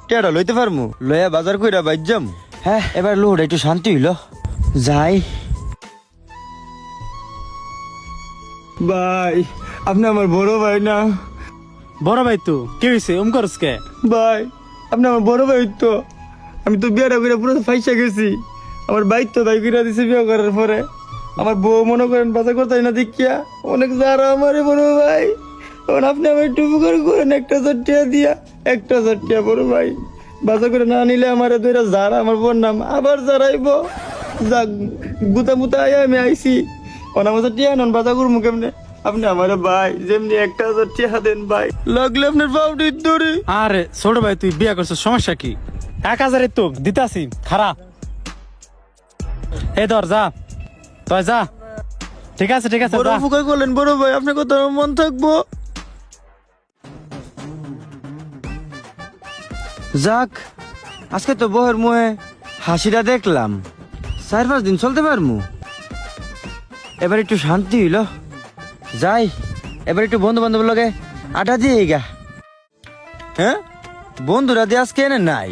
টেড়া লইতে পারমু, লইয়া বাজার কইরা বাইর যাম। হ্যাঁ, এবার লোড একটু শান্তি হইল, যাই। ভাই, আপনি আমার বড় ভাই না? বড় ভাই তো কি হয়েছে ওম করস কে? ভাই, আপনি আমার বড় ভাই তো। আমি তো বিয়েটা করে পুরো ফাইসা গেছি। আমার বাইক তো ভাই করে দিছে বিয়ে করার পরে। আমার বউ মনে করেন বাজার করতে না দেখিয়া অনেক যারা আমারে বড় ভাই। এখন আপনি আমার একটু উপকার করেন, 1,000 টাকা দিয়া। 1,000 টাকা বড় ভাই, বাজার করে না নিলে আমার দুইটা যারা আমার বোন নাম আবার যারাইব। যাক, গুতা মুতা আয় আমি আইছি। অনামাজা টিয়া নন বাজার করবো কেমনে? আপনি আমার ভাই, যেমনি 1,000 টাকা দেন ভাই, লাগলে আপনার পাউডি ধরে। আরে ছোট ভাই তুই বিয়া করছিস, সমস্যা কি? 1,000 তো দিতাছি, খারাপ। এই ধর, যা তুই যা। ঠিক আছে ঠিক আছে, বড় যা। উপকার করলেন বড় ভাই, আপনার কথা আমার মন থাকবো। যাক, আজকে তো বহের মুহে হাসিটা দেখলাম। 4-5 দিন চলতে পারমু। এবার একটু শান্তি হইল, যাই। এবার একটু বন্ধু বান্ধবের লগে আড্ডা দিয়ে গা। হ্যাঁ, বন্ধুরা দিয়ে আজকে এনে নাই।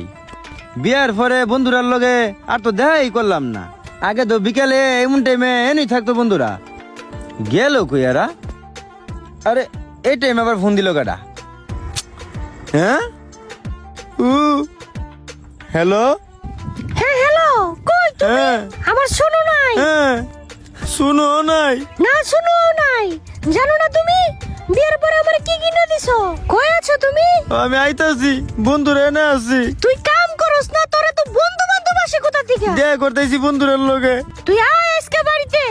বিয়ার পরে বন্ধুরার লগে আর তো দেখাই করলাম না। আগে তো বিকালে এমন টাইমে এনেই থাকতো বন্ধুরা। গেল কইয়ারা? আরে এই টাইম আবার ফোন দিল কাটা। হ্যাঁ, হ্যালো। হ্যাঁ হ্যালো, কই তুমি? হ্যাঁ আমার শুনো নাই। হ্যাঁ, শুনো নাই? না শুনো নাই, জানো না তুমি বিয়ের পরে আমার কি কিনে দিছো? কই আছো তুমি? আমি আইতাছি, বন্ধুরা এনে আছি। তুই কাম করস না, তোরে তো বন্ধু বান্ধব আসে কোথা থেকে? দেখা করতেছি বন্ধুরার লগে। তুই আয় আজকে বাড়িতে।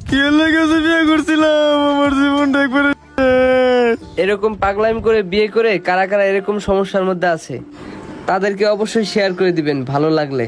কি লেগেছে, বিয়ে করছিলাম, আমার জীবনটা একবারে শেষ। এরকম পাগলামি করে বিয়ে করে কারা কারা এরকম সমস্যার মধ্যে আছে তাদেরকে অবশ্যই শেয়ার করে দিবেন ভালো লাগলে।